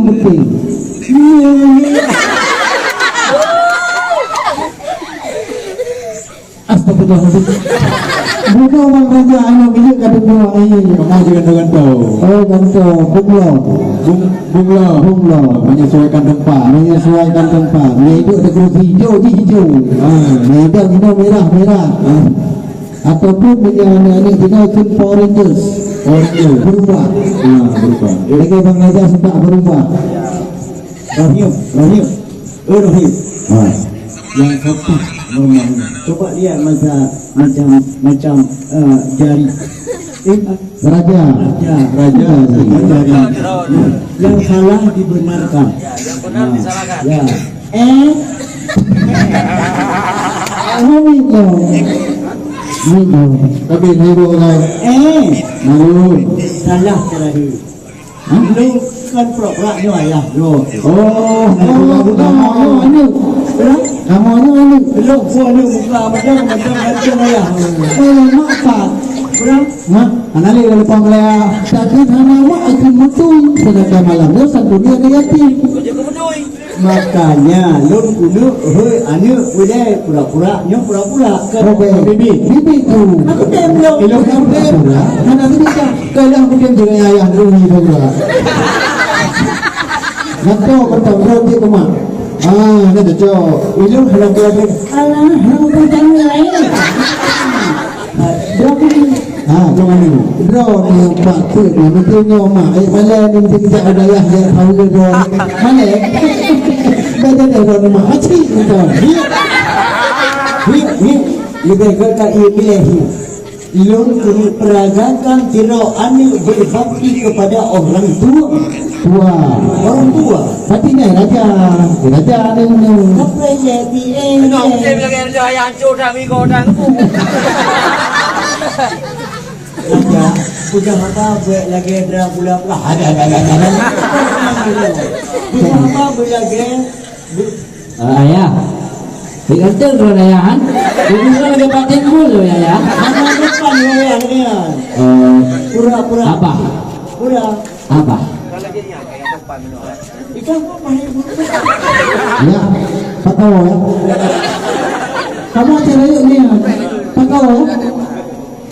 penting. Astagfirullahaladzim. Bukan orang raja anak bijak kadang doang ini. Kamu juga gantau. Oh gantau, bunglo. Menyesuaikan tempat. Hidup ada huruf hijau. Hidup hijau merah. Ataupun anak-anak kita Power Rangers. Berubah. Lagi Bang Raja sempat berubah. Rohim. Yang kotak normalnya. Coba lihat macam jari. Raja. Jari. Yang salah dibenarkan. Yang benar disalahkan. Ya. Mino. Tapi hero lah. Malu. Salah terakhir. Lu kan pura-pura ni ayah lu. Kamu anu. Lu gua ni muka macam ayah. Mak pak. Mak, anak ni lupa melaya. Tapi anak mak akan betul. Sedangkan malam dia satu dia yatim. Kerja kebudui. Makanya lu kudu anu boleh pura-pura ke bibi tu. Aku dem lu. Elok pura. Mana tu bisa? Kalau aku dem dengan ayah dulu ni pula. Nanti kata berhenti ke mak. Nanti jauh. Elok halang ke lagi. Halang ke lain. Berapa ni? Jangan ni. Draw ni mak tu. Nanti mak. Malam ni mesti kita ada ayah yang tahu ke draw. Mana? Badan draw ni mak. Acik tu. Ni lebih ke ilahi. Lu kini peragakan tiro anu berbakti kepada orang tua. Tapi ni raja ni. Apa jadi? Nak mesti lagi ada yang hancur dah miko dah. Raja, puja mata buat lagi ada pula. Ada. Puja mata buat lagi. Ayah. Digantung kalau ayahan. Ini lagi pakai dulu ya ya. Anak depan ni. Pura-pura. Apa? Apa? Lagi ni yang depan minum. Ikan apa ni? Ya. Pakau ya. Kamu acara yuk ni. Pakau ya.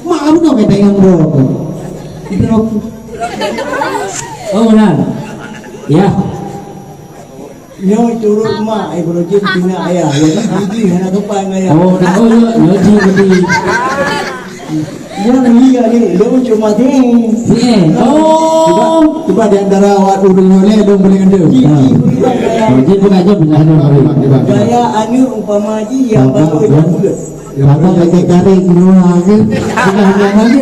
Mak kamu nak kata yang drop. Oh benar. Ya. Nyo turun mak ibu rojin tina ayah. Yang gigi anak depan ayah. Oh ji beti. Yang dia ni, lu cuma ni. Coba di antara awak urung oleh dong boleh ngende. Ji pun aja benar hari. Gaya anu umpama ji yang baru yang bulat. Lama lagi garing dua ni. Sudah lagi.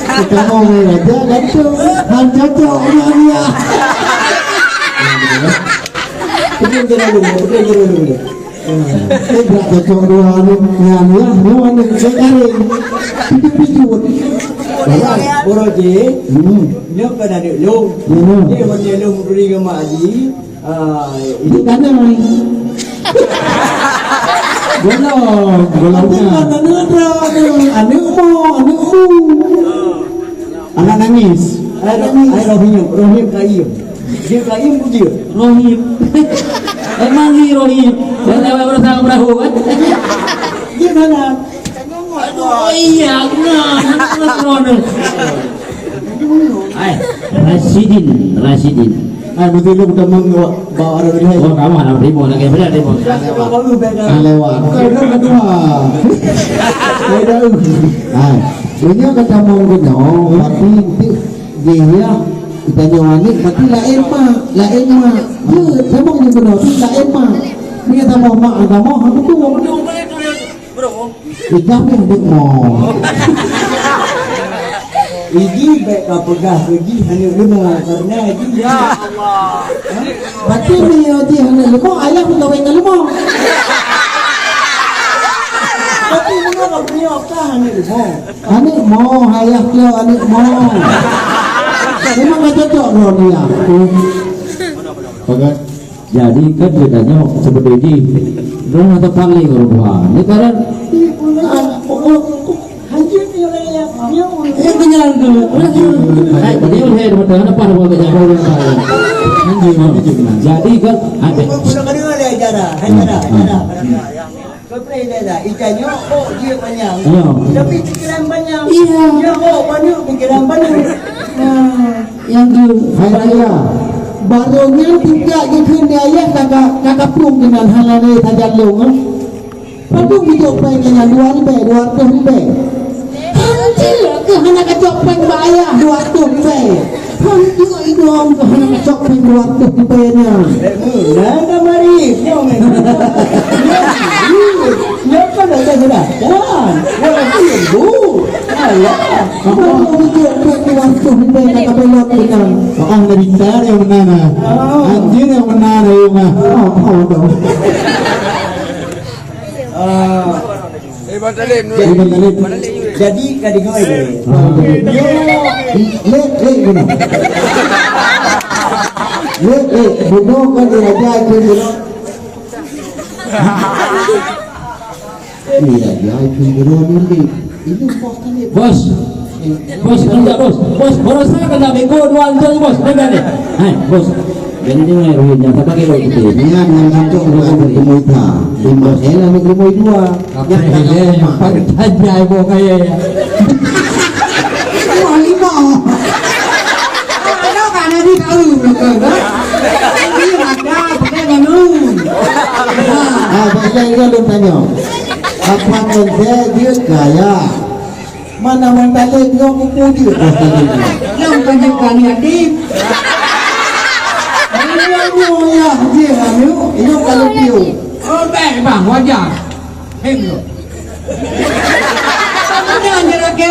Kita mau raja gantung. Hancur orang dia. Betul dulu. Tidak cocok dua ni. Yang ni garing. Pijut. Boroje, dia kan ada lu. Dia mana lu beri ke mak haji. Ini tanah ni. Golongnya. Anakmu. Anak nangis. Rohim kaim. Dia kaim pun dia. Rohim. Emang ni Rohim. Dan lewat bersama perahu kan? Dia mana? Oh iya, benar. Rasidin. Betul lu bukan bawa ada dia. Oh, kamu ada demo lagi benar demo. Lewat. Kau kedua. Dia kata mau kena, tapi dia kita nyawani, tapi lain mak. Dia sembang ni benar, lain mak. Dia kata mau mak, ada mau aku tu. Ijah pun mau. Iji baik kapagah pergi hanya lima karena iji. Ya Allah. Berarti ni iji hanya lima, ayah pun tak baik lima. Tapi mengapa punya apa hanya lima? Anik mau, ayah kau anik mau. Memang tak cocok bro dia. Bagus. Jadi kan bedanya seperti ini. Belum ada paling berubah. Ini karena Haji ni orang yang kenyalan dulu. Tadi udah depan buat kerja orang. Jadi kan ada. Pulang kedua dia ajarah, ajarah. Kau pernah lihat tak? Ikannya, oh dia panjang. Ya. Tapi pikiran banyak. Iya. Ya, oh banyak pikiran banyak. Yang di Saya barunya tidak gitu dia ya kakak pelung dengan halane tajam long. Padung hidup pengen 2 ribu 200 ribu. Anjir ke hana kacok peng bayar 200 ribu. Anjir idom ke hana kacok peng 200 ribu nya. Nada mari, ya kan ada sudah. Jangan, walaupun bu. Alah, Baru hidup peng 200 ribu kakak pelot dengan. orang dari cara yang mana? Anjir yang mana yang mana? Oh dong. Jadi kadang kau ini. Lek guna. Lek bodoh kan dia aja itu. Iya dia itu ini. Ini bos kan dia. Bos enggak bos boros saya kena minggu 2 anjir bos dengar nih. Bos ganti nih ruinnya tak pakai ruin itu. Dengan ngancok dengan berimoita. Lima saya lah berimoy 2. Yang pakai tanya ibu kayak ya. Wah 5. Ada kan ada tahu kan? Ini ada pakai ganung. Baca ini lu tanya. Apa dia kaya? Mana mentale dia kupu dia. Yang penjukan ya dim. Ya dia anu, ini kalau piu. Oh baik bang wajar. Hem lo. Ini anjir lagi.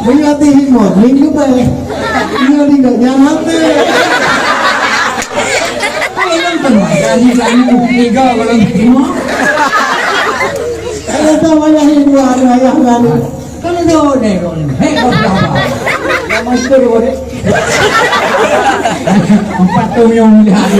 Mengati himot, minggu baik. Dia tidak jangan deh. Jadi kami tiga kalau semua. Saya tahu ayah ibu ada ayah kan. Kalau dia boleh kalau. Hei kau berapa? Master boleh. 4 yang melihat.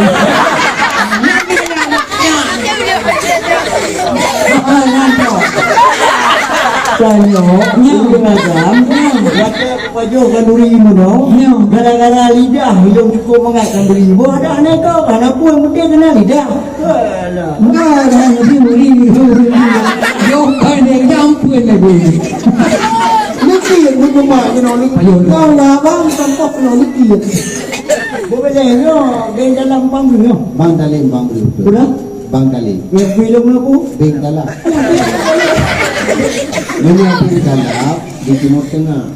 Tanya, ini macam baca baju kanduri ibu dong. Gara-gara lidah yang cukup mengat kanduri ibu ada anak kau kan apa yang penting kena lidah. Enggak ada lebih uri. Yo kan yang jampun lagi. Likit bukan mak kena likit. Kau lah bang tanpa kena likit. Boleh yo, di dalam panggung. Bang Dalim bang dulu. Sudah? Bang Dalim. Yang film aku. Beng dalam. Menyatu dalam di Timur Tengah.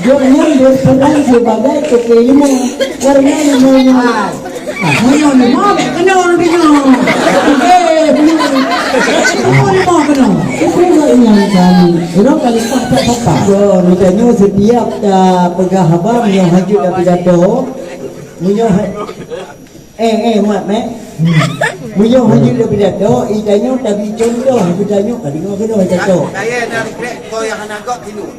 Jonyan berperan sebagai tokoh ilmu karena ilmunya. Mana ni mau kena orang dia. Mau kena. Itu yang kami. Orang kali apa? So, misalnya setiap pegah abang yang haji dan pidato, punya mat mek. Punya haji dan pidato, itanya tapi contoh pidato kadang kena pidato. Saya nak krek kau yang nak kau tidur.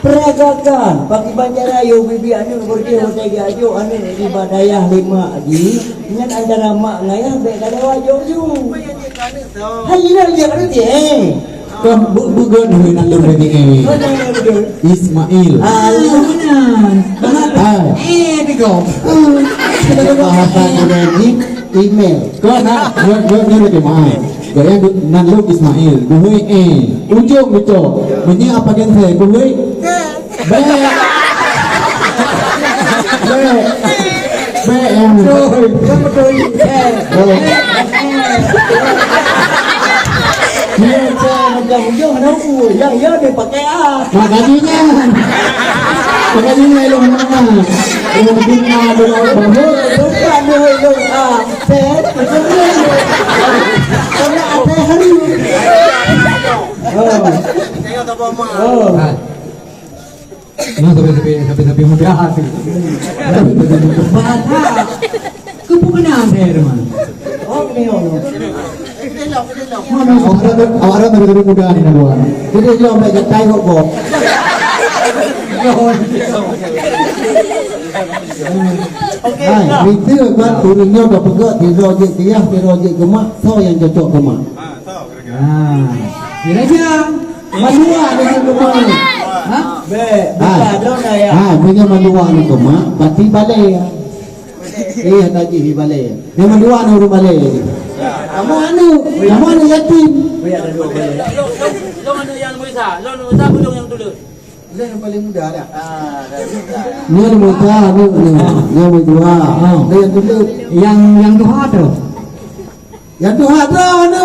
Peragakan bagi banjara yo bibi anu berdi hotel gajo anu di badayah 5 di dengan antara mak ngayah be kada wajo ju. Hayna je kan dia. Kan bukan hui nak lur lagi Ismail. Mana? Tiga. Bahasa ini email. Kau nak gue lagi main. Gaya nan lur Ismail. Gue ujung betul. Bunyi apa kan saya? Gue yang Dia macam ujung ada ya dia pakai makanya lu mana? Lu bina dulu bahu. bukan dia set karena ada hari. Tengok tak apa mak. Ini sampai mudah hati. Bahasa kebukanaan saya teman. Oh ni Awak ada mudah ni nak buat. Jadi dia ambil jatai kok. Okey, Hai, dah. kita kan turunnya dah pegak di rojek tiah, di rojek gemak, so yang cocok gemak. Kira aja. Mandua dengan gemak ni. Ha? Buka dona ya. Punya mandua ni gemak, pati balai ya. Tadi di balai. Yang mandua ni urut balai. Kamu anu yatim. Biar ada dua balik. Long ada yang muda, long belum yang dulu. Dia yang paling muda dah. dah sudah. Ni yang muda, ni yang mandua. Dia yang dulu. Yang duha tu. Yang tu ada anu.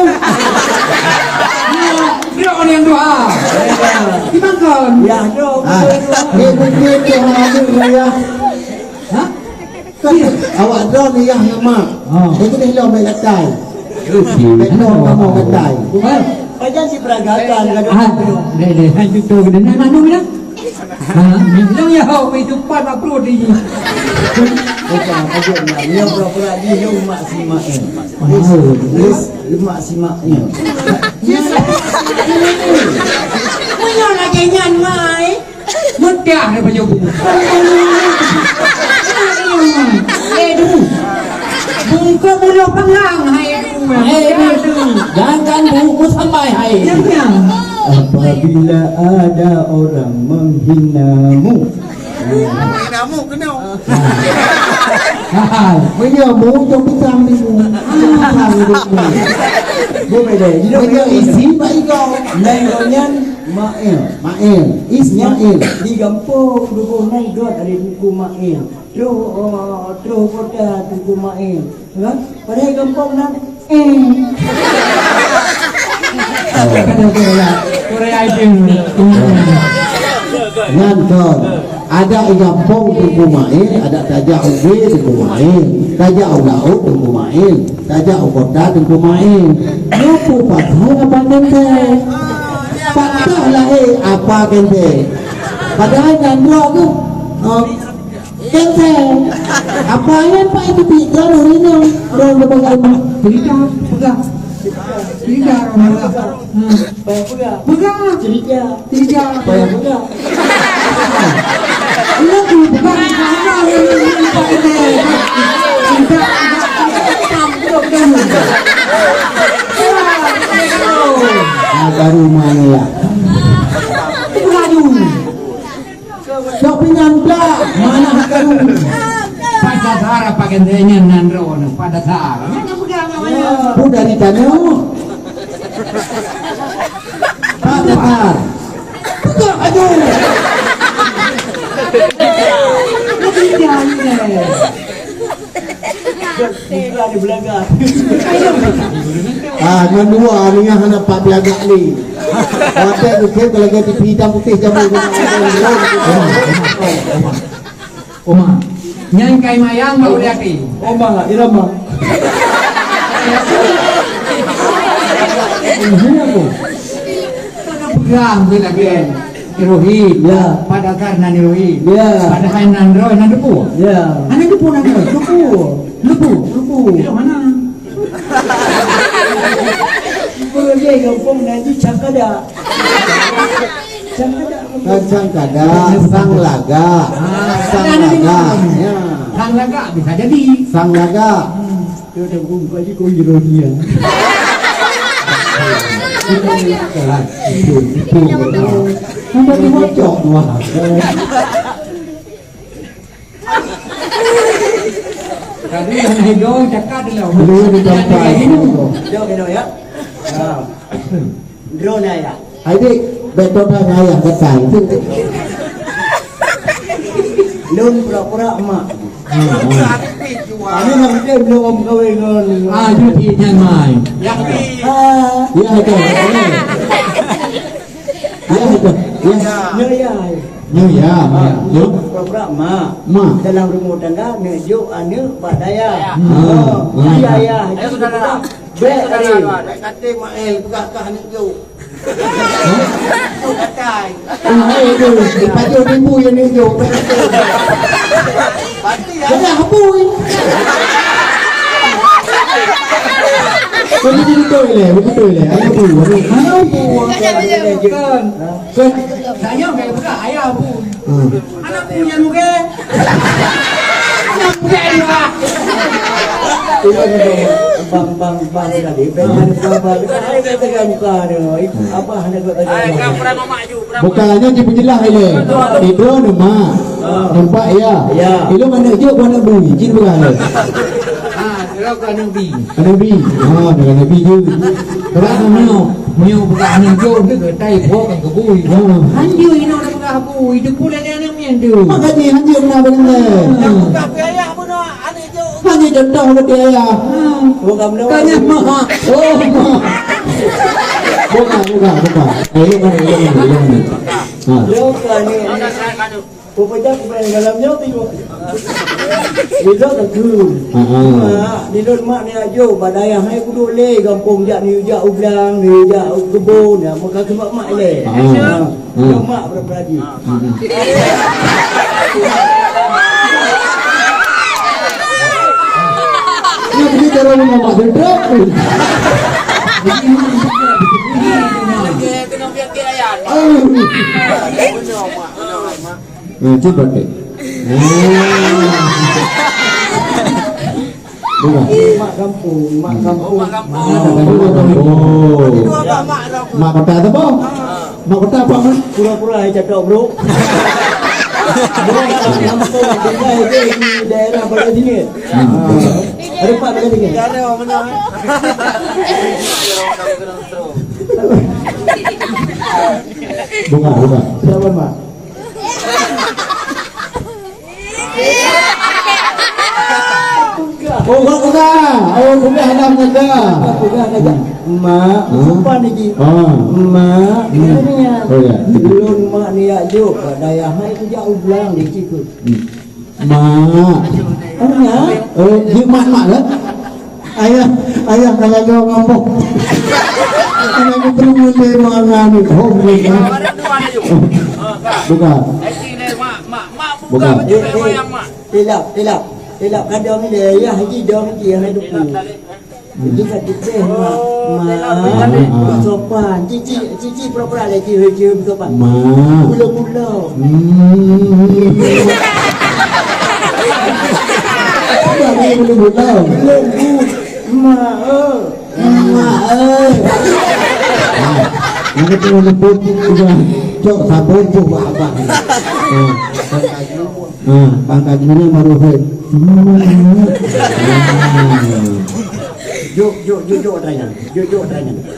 Dia orang yang duha. Dimakan. Ya, dong. Ni tu ada ya. Ha? Awak drone ni yang nama. Dia kena hilang baik katai. Betul kamu katai. Aja si peragakan gaduh. Deh, hantu tu kena nak mana bila? Bilang ya, itu pan upload ni. Bukan aja dia. Dia pura-pura dia mak si mak ni. Mak si mak ni. Punya lagi nyan mai. Mudah dia punya buku. Du. Bungko mulut pengang hai du. Jangan buku sampai hai. Apabila ada orang menghinamu. Punya mu jom pisang ni mu. Pisang ni mu. Boleh deh. Punya isi baik kau. Nengonyan Mail. Mail. Ismail. Di kampung dukung naik dot ada buku Mail. Terus kota buku Mail. Kan? Pada kampung nak Korea itu. Ngan kon. Ada igampong tuku mail, ada tajak ubi tuku mail, tajak ulau tuku mail, tajak ukota tuku mail. Lupu patah apa kente? Patah lah apa kente? Padahal kan dua tu. Kente. Apa yang pak itu tiga hari ni? Orang berbagai Cerita, pegang. Cerita orang Payah pegang. pegang. Cerita. Cerita. Payah pegang. Lu tu pegang mana yang pakai ni? Cerita. baru mana ya? Baru. Kau pinjam tak? Mana baru? Pada Zara pakai denya nandro pada Zara. Aku dari tanah. Tak dengar. Pegang aduh. Lebih jauh ni. Buka di belakang. Mandua ni yang hendak pak belagak ni. Hotel tu ke kalau kita hitam putih jamu. Oma, nyai kai mayang mau lihat ni. Oma, irama. Pegang tu lagi. Irohi, Ya. pada karena irohi, Ya. pada kain nandro, nandepu, Ya. anak depu nandro, lepu, di Lupu. mana? Boleh kampung nanti cakada. Cakada. Sang kada, sang laga, sang laga. Ya. Sang laga bisa jadi. Sang laga. Dia dah buka je kau ironia. Nampak ni bocok dua. Tadi yang hidup cakap dia. Belum di tempat itu. Jom kena ya. Drone ya. Adik, betul tak ayah kata itu. Lun pura-pura emak. Ini nak dia belum kahwin dengan. Ah, jadi yang main. Ya itu. Ya itu. Ya. Ya. Ya ya. Ya. Pura-pura emak. Ma. Dalam rumah tangga nejuk anu pak daya. Hmm. Iya ya. Ayo saudara. Baik Saudara, hari. Kata Mael buka ni tu. Katai. Itu dipaju minggu yang ni tu. Pasti dah habis. betul le. Ayah bu. Ayah bu. Kan. Kan. Saya kayak bukan ayah bu. Hmm. Anak punya muka. Anak punya juga. Bang tadi pengen kabar ada katakan muka dia apa hendak katakan Bukannya dia penjelah ile. Itu nama. Nampak ya. Itu mana je mana bunyi. Jin bukan. Kalau kan nabi. Nabi. Dengan Nabi je. Kalau Mio bukan anak jauh ke tai kan ke bui. Anjir ini orang bukan bui. Itu pula dia yang main tu. Makanya hanya nak benar. Bukan ayah pun anak jauh. Hanya contoh dia ya. bukan benar Kanya mah. Oh, bukan. Ini mana. bukan ni Pupajak kepada dalamnya tengok. Itu tak tu. Di rumah ni aja badaya hai kudu le kampung jak ni jak ublang ni jak kebun ya maka kemak mak le. Mak berperadi. Ni pergi cara mak sedap. Kena biar ke ayah. Coba deh. Mak kampung. Oh. Mak kota apa? Mak kota apa? Pura-pura cakap bro. Kampung di daerah pada sini. Ada pak dekat sini. Ada mana? Bukan. Siapa mak? Oh, bukan. Ada menjaga. Bukan aja. Mak, sumpah ni. Mak, Oh ya. belum mak ni aja daya hai tu jak ublang di situ. Mak. Anya, Mak lah. Ayah kalau kau ngomong. Anak itu perlu mendengar ni. Oh, bukan. Ada dua ni juga. Bukan. Ini mak Bukan. bukan juga yang mak. Elap kadang ni dia ya haji dong dia hai duku. Jadi kat kita mak sopan cici pura-pura lagi hejum sopan. Mak. Mula-mula. Ini belum tahu. Mak Yang itu lembut juga. Cok sabun coba apa? Pangkat ini baru head. Juk tanya.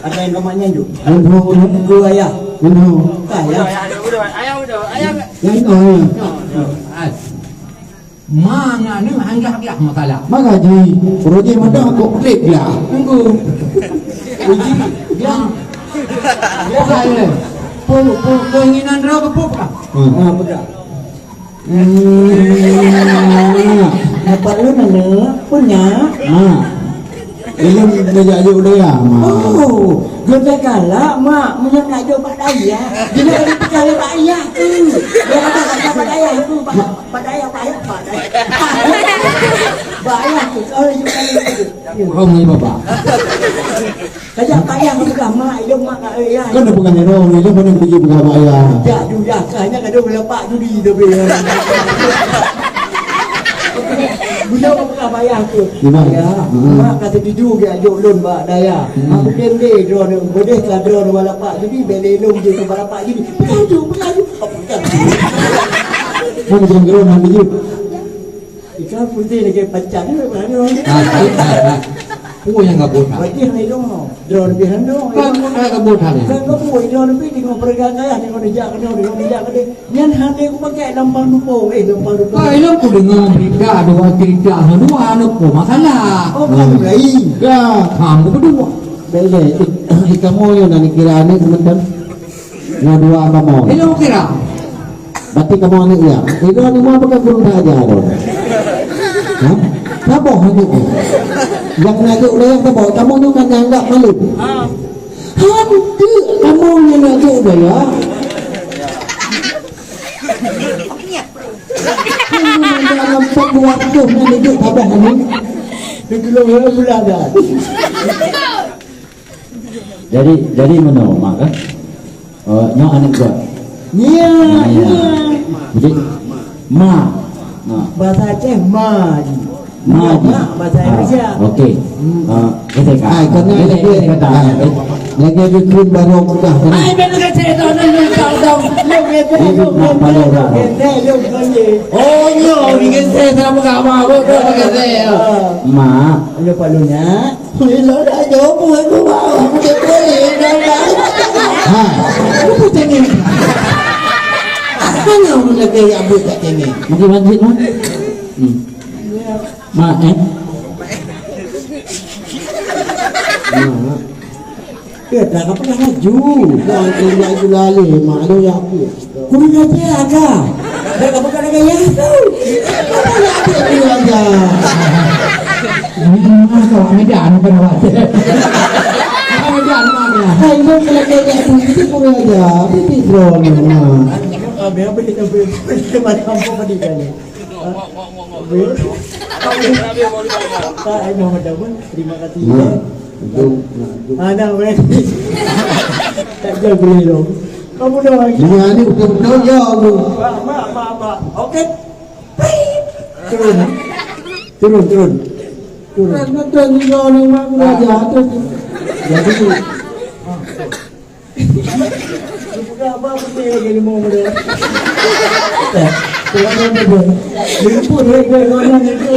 Ada yang kamarnya juk. Yang Gua ayah. Ayah. Ayah udah. Yang oh. Mana ni hangga hak masalah. Maka ji, proje mana aku klik lah. Tunggu. Uji yang saya. Keinginan dia apa lah? Betul. Apa lu nana punya? Ini menjadi udaya. Oh, dia cakap mak, macam nak jual Pak Daya. Dia nak percaya Pak Ayah tu. Dia kata Pak Daya tu, Pak Daya. Pak Ayah tu, kalau juga ni. Kau ni bapa. Kajak Pak Ayah bukan mak, dia mak kat Ayah. Kau nak bukan hero, ni tu mana pergi bukan apa ya? Ya, duda kanya kadang boleh Pak judi tu be. Bunda bukan bayar tu. Ya. Mak kata tidur ke ajak lon Pak Daya. Aku pendek draw ni, boleh ke draw ni wala Pak judi beli lon je ke wala Pak judi. Pelaju. Kau macam hero nak pergi. Ikan putih lagi pancang ni mana orang. Pua yang kabut. Berarti hai dong. Draw lebih dong. Kan kabut hal. Kan kau boleh draw lebih tengok pergak kaya tengok dijak ke Nyan hande aku pakai lambang dupong. Lambang dupong. Kau ini aku dengar berita dua cerita dua anak pun masalah. Oh, kamu lain. Ya, Kamu berdua. beli ikan moyo dan kira ni sebentar. Yang dua apa mau? Hello kira. Berarti kamu ni ya. Itu ni mau pakai burung saja tu. Hah? Kamu hanya tu. Yang ngajuk dia yang kamu, kamu tu kan anggap malu. Hantu kamu yang ngajuk dia ya. Dalam waktu yang hidup apa ni? Dia belum bulan dah. Jadi mana mak kan? Nyok anak gua. Iya, iya. Jadi ma. Bahasa Aceh ma. Ma. Bahasa Indonesia. Oke. Kita Ai kena lagi kata. lagi bikin baru mudah kan. Ai ben kata itu nang dong. Oh nyo bikin saya sama enggak mau bodoh pakai saya. Ma. Ayo palunya. Lo dah jawab aku mau. Aku tak boleh dah. Ha. Aku tengok. Hanya orang lagi yang buat tengok. Mungkin lanjut ma. Ma Kita tak pernah laju. Jangan lagi lali mak lu ya aku. Kudu aja agak. Dah kamu kan agak ya tu. Ini aja. Ini kau medan apa nak? Kau medan mana? Hai lu lagi ya itu kau aja. Pipi drone mah. Biar beli macam apa di kali. Tak, saya Muhammad Dawan. Terima kasih. Itu. Ada berarti. Tak jauh beli dong. Kamu dah lagi. Ini ani betul-betul ya lu. Mak. Okey. Turun. Turun. Betul juga orang mak lu aja terus. Jadi Bukan apa putih lagi ni Muhammad Dawan. Tuan ada pun. Lupa dia orang itu.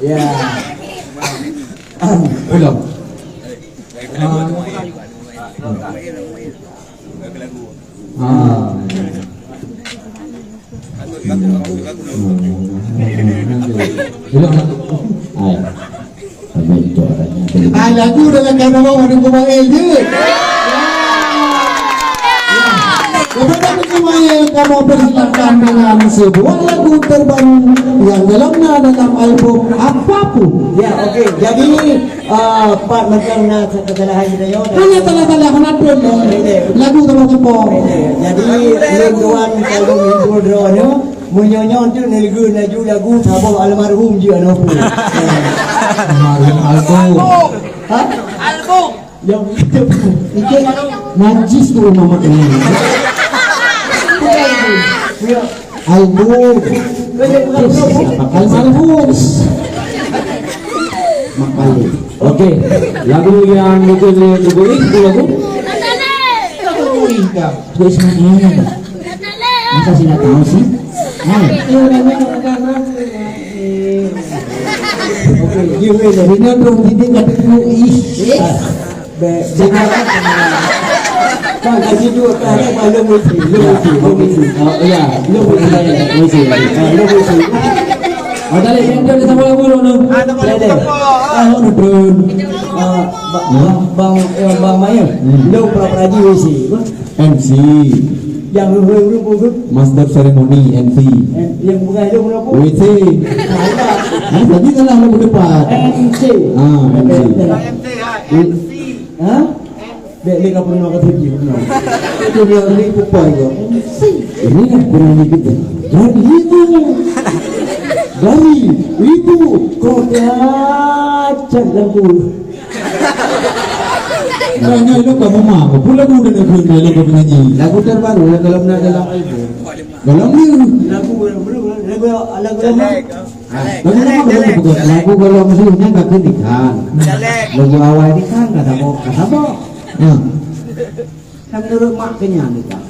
Ya. Ulang. Ulang. ai. Sampai itu orangnya. ai lagu dengan kata mau ada kumail je. Kepada kumail kamu persilakan dengan sebuah lagu terbaru yang dalamnya dalam album apapun. Ya, okey. Jadi part macam nak kesalahan kita yo. Hanya tala-tala hanapun lagu terbaru. Jadi tuan kalau minggu drone munyonyon tu lagu lagu sabah almarhum je anu. Album. Ha? Album. Yang itu. Iki najis tu mama ini. Ya. Album almarhum. Makali. Oke, lagu yang mungkin dibuat itu lagu. Tulis namanya. Masa sih nggak tahu sih? Ini belum jadi tapi Kan kasi dua kali malu mesti. Oh iya, lu musik. Oh tadi benda di sama lagu lu. Bang Mayu, lu pra-praji wisi. MC Yang lu Master Ceremony MC yang bukan lu berapa? WC jadi kan lagu depan MC. MC Ha? Dek ni kau pernah kata dia pernah. itu dia ni pupai ko ini kan berani kita jadi itu Kau dah lagu. Nanya lu kamu mau pula lagu dan lagu dia lagu penyanyi lagu terbaru yang dalam album dalam ni Lagu lagu kalau musuhnya nggak kenikan lagu awal ini kan kata mau kan menurut mak kenyang nih kan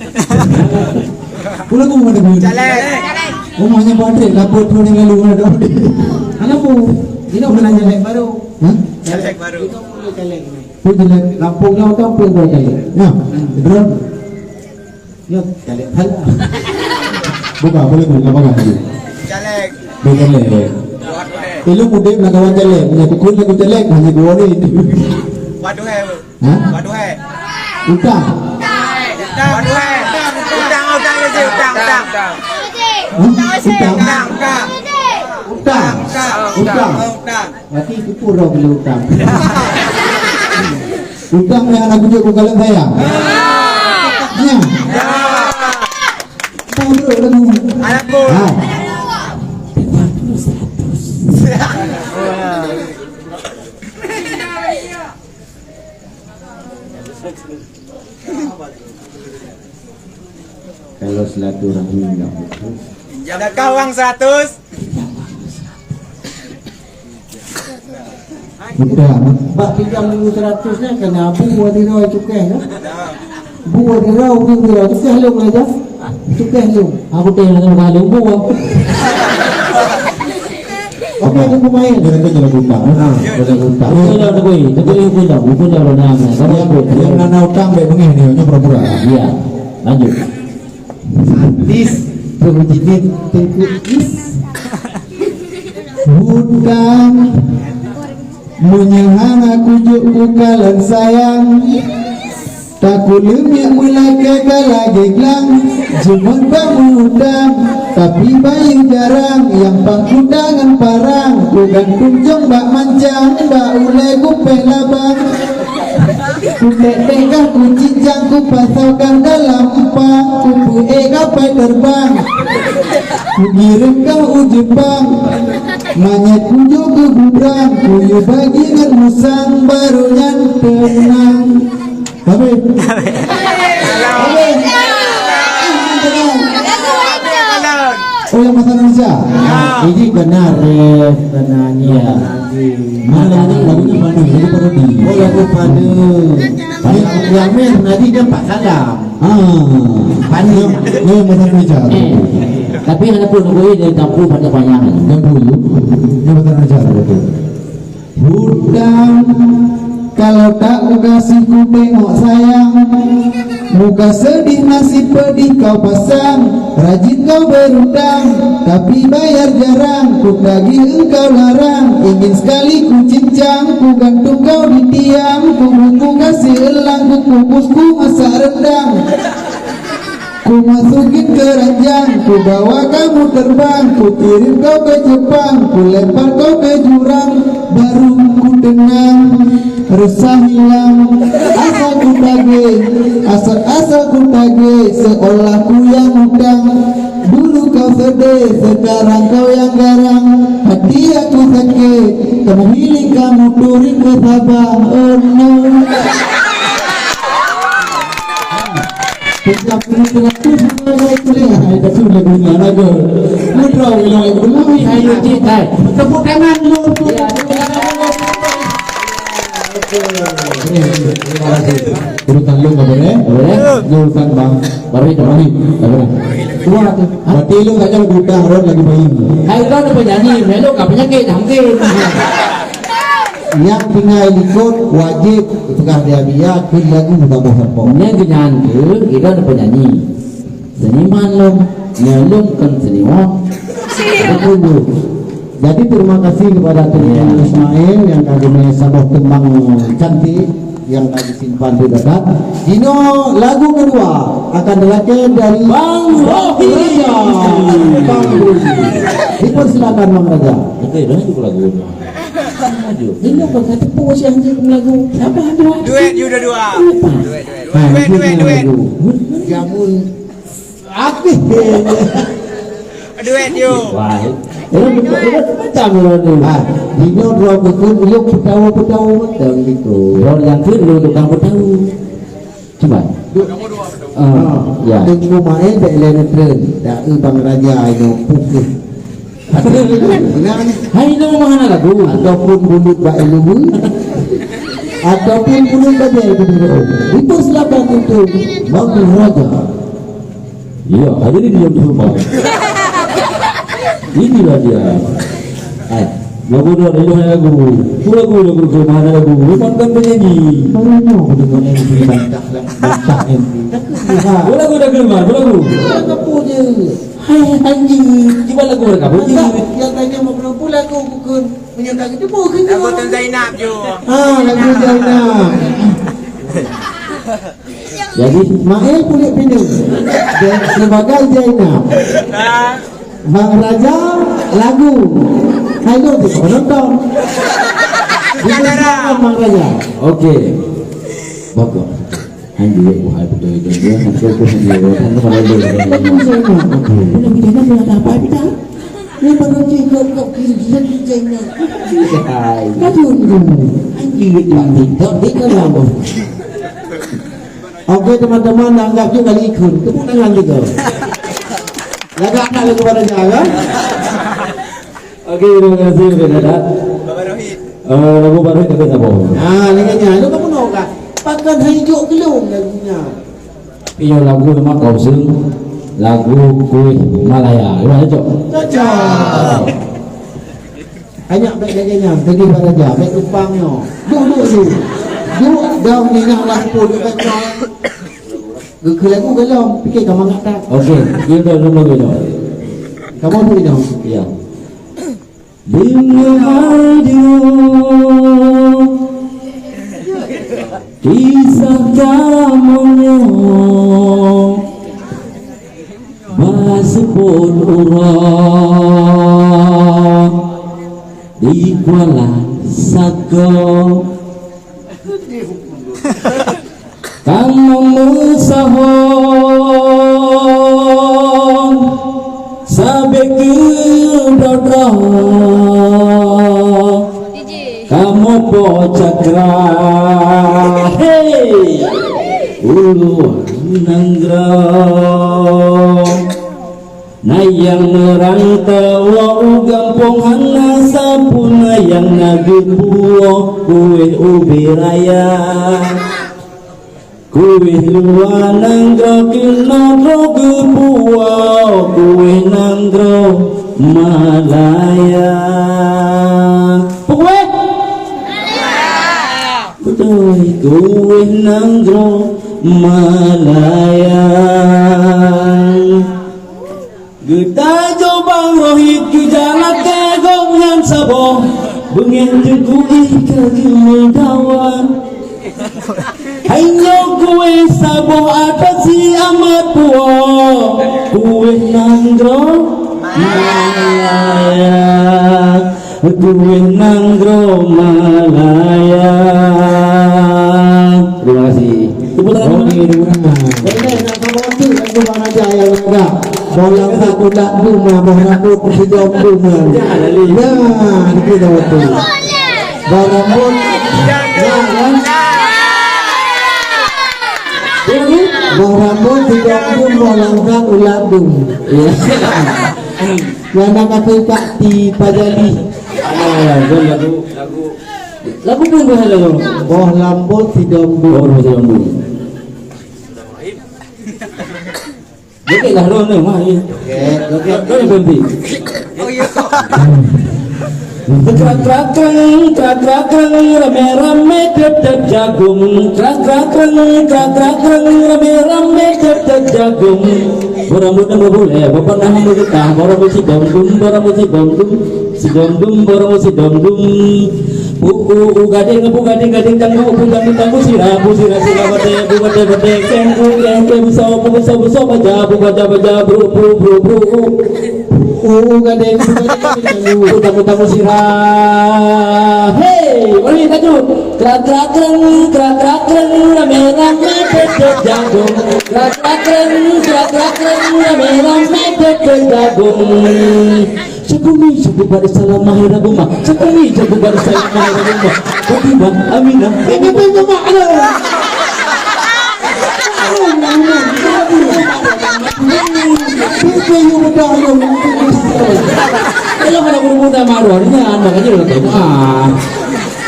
pula aku mau dengar rumahnya bandit lapor tu dengan lu ada anak bu ini orang jelek baru jelek baru tu jelek lampungnya tu apa yang jelek ya drone ya jelek hal buka boleh buka apa kan jelek jelek Ilu mudik belakang jelek, punya kukul lagu jelek, hanya dua ni. Waduh hai. Hah? Waduh hai. Utang. Waduh hai. Utang je utang. Utang. Utang. Berarti itu pura bila utang. Utang yang anak kucing ku kalian saya. Ya. Tahu lagu. Anakku. Kalau silaturahmi enggak putus. Ada kawang 100. Mudah, Mbak pinjam 100 nya kenapa buat diri cukai ya? Buat diri cukai lu aja. Cukai lu. Aku tengok dengan kalung gua. Oke, aku pemain. Jangan utang. Jangan utang. Sudah tu koi, tu koi pun dah orang nama. Kamu Yang nana utang baik begini, hanya pura-pura. Iya, lanjut. Artis berjilid tengkukis Hutang menyahang aku juku kalan sayang tak kulum yang mulai gagal lagi gelang Jumat pemudang tapi bayi jarang yang pangkudangan parang ku gantung jong bak mancang bak ulai kupe labang ku tekah ku cincang ku pasaukan dalam empang ku bue gapai terbang ku giring kau ujepang manyet kujo ke gubrang ku yu bagi ngan musang baru nyan tenang Habis Oh yang bahasa Indonesia ini benar benarnya mana lagunya mana jadi parodi oh lagu pada yang mer tadi dia Pak Salam panjang oh bahasa Indonesia Tapi ada pun koi dia campur pada bayangan. yang dulu ini bahasa Indonesia betul hutang kalau tak ku kasih ku tengok sayang muka sedih nasib pedih kau pasang rajin kau berutang tapi bayar jarang ku tagih engkau larang ingin sekali ku cincang ku gantung kau di tiang ku buku kasih elang ku kukus ku masak rendang ku masukin ke ranjang ku bawa kamu terbang ku kirim kau ke Jepang ku lempar kau ke jurang baru ku tenang resah hilang asa ku tagih asa ku tagih seolah ku yang utang dulu kau sedih sekarang kau yang garang hati aku sakit kamu milik kamu turun ke Sabah oh no Sejak ini tengah tu semua kuliah ada tu lagu ni lagu mudra bilang lagu dulu Ayo cinta. tepuk tangan lu urutan lu nggak boleh urutan bang Baru itu lagi. tua tu berarti lu tak jangan gudang rod lagi bayi Hai kau nak penyanyi, melo kau penyakit hamkin. yang tinggal ikut wajib tukar dia biar pilih lagu tak bohong bohong Ini kenyan ke, kita ada penyanyi. Seniman lom, nyelum kan seniman. Tunggu. Jadi terima kasih kepada Tuan Ismail yang kami sabah tembang cantik yang kami simpan di dekat. Dino lagu kedua akan dilakukan dari Bang Rohi Raja. Bang Rohi. Dipersilakan Bang Raja. Oke, dah itu lagu. Ini apa kata pos yang jadi lagu? Apa ada? Duit you dua. Duit. Jamun. Apa? Duit you. Wah, ini macam mana? Ah, Dino dua betul yuk petawa betul gitu. Orang yang tu dulu kamu tahu. Coba. Ya. Tunggu main dah lain tren. Dah Bang Raja ini pukul. Benar ni. Hai nama mana lagu? Ataupun bulut bak elu ataupun bulut bajai begitu. Dipersilakan untuk Bang Raja. Iya, hadirin yang dihormati. Inilah dia. Lagu dah lagu. Lagu ke mana lagu? Bukan penyanyi. Mana dengan yang dibantah bantah MP. Lagu dah gemar, lagu. Apa je? Hai anjing, cuba lagu mereka. Yang tanya mau berapa lagu bukan menyandang itu bukan. Lagu Tun Zainab you. Lagu Zainab. Jadi Ismail kulit pinang sebagai Zainab. Bang Raja lagu. Ayo kita nonton. Dipersilakan Bang Raja. Okey. Bagus. Anjing aku hai betul itu dia. Aku dia kan pada dia. Belum kita nak apa kita? Ni baru cikgu kau kira Zainab. Hai. Aduh, anjing itu TikTok dia kalau. Oke teman-teman, anggap juga kali ikut. Tepuk tangan juga. Lagak nak lagu pada jaga. Oke, terima kasih Beda. Bapak Rohit. Lagu baru itu apa? Lagaknya. Lu kamu nak kak? Pakan hijau kelung lagunya. Iyo lagu memang kau sing lagu kuih Malaya. Gimana cok? Cocok. Hanya baik lagaknya. Tadi pada jaga. Baik lupangnya. Duduk. Dah minyak lampu dekat kau. Ke lagu gelom. Fikir kamu nak tak? Oke, kita dulu gitu. Kamu boleh dong. Iya. Dengan radio kisah kamunya masipun urang di Kuala Sago kamu musahon sampai ke dada kamu pocakra hey ulu nanggrong nayang merantau gampong hana sapuna yang nagebuo kue ubi raya kue luar nanggro kinagro gebuo kue nanggro Malaya kue betul kue nanggro Malaya kita coba rohit kejala tegong yang sabo bengen jengku ikagi dawan hanya kue sabo atas si amat puo kue nanggro Malaya kue nanggro Malaya. Terima kasih. Tepuk tangan. Boleh nak kamu tu lagu mana aja yang ada. Bolang satu tak rumah, bolang tu sejauh rumah. Nah, kita betul. Bolang pun, kan? Bolang pun sejauh rumah, bolang tak ulat dum. Yang nak kata Pak Ti Pajali. Lagu pun boleh lagu. Bolang pun sejauh rumah. Okey lah ron ni mah. Okey berhenti. Oh iya. Krak-krakrang rame-rame dedek jagung. Krak-krakrang rame-rame dedek jagung. Berambut dan berbule, bapak nama bergetah, berambut si dom-dum, berambut si dom-dum, si dom-dum, berambut si dom-dum. Gading tangguh, tangguh sirah bade, kengku, buso, baja, bru, gading tangguh sirah. Hey, mari tajuk. Krak-krakrang, rame-rame dedek jagung. Krak-krakrang, rame-rame dedek jagung. Sakumi pada salam mahir agama. Sakumi pada salam mahir agama. Fatimah Aminah. Ini punya makna. Kita yang muda yang kalau ada muda maruahnya makanya udah tahu.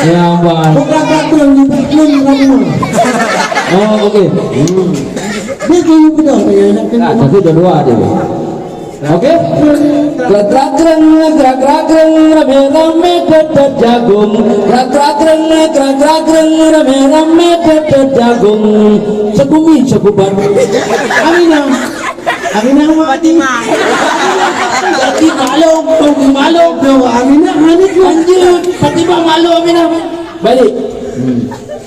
Ya ampun. Bukan kata yang belum. Oh oke. Dia kayu muda yang nak. Tapi udah dua aja. Oke, krak-krakrang rame-rame dedek jagung. Krak-krakrang rame-rame dedek jagung. Sakumi sakuban. Aminah mati. Jadi malu kau Aminah hanik Lanjut, Fatimah malu Aminah. Balik.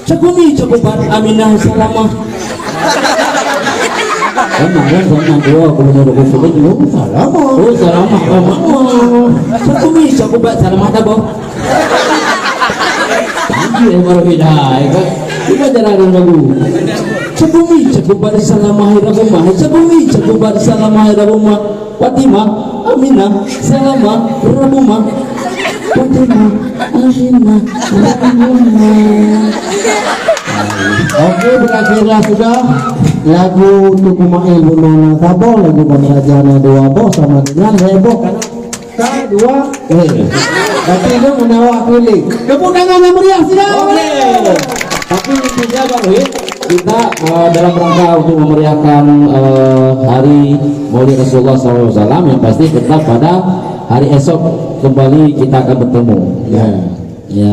Sakumi sakuban Aminah salamah. Sama dua kalau mau sebut dulu salam. Oh salam satu mis aku buat salam ada boh. Anjir baru beda kan. Kita jalan lagu. Satu mis aku buat salam mahir rumah. Satu mis aku buat salam mahir rumah. Fatimah Aminah salamah rumah. Fatimah Aminah rumah. Oke, berakhirlah sudah lagu Tuku Mail Bunona Tabo, lagu Penerjana Dua Bo sama dengan heboh karena dua tapi itu menawak pilih tepuk tangan yang meriah sudah. Oke. Tapi intinya Bang Wid, kita dalam rangka untuk memeriahkan hari Maulid Rasulullah SAW yang pasti tetap pada hari esok kembali kita akan bertemu. Ya.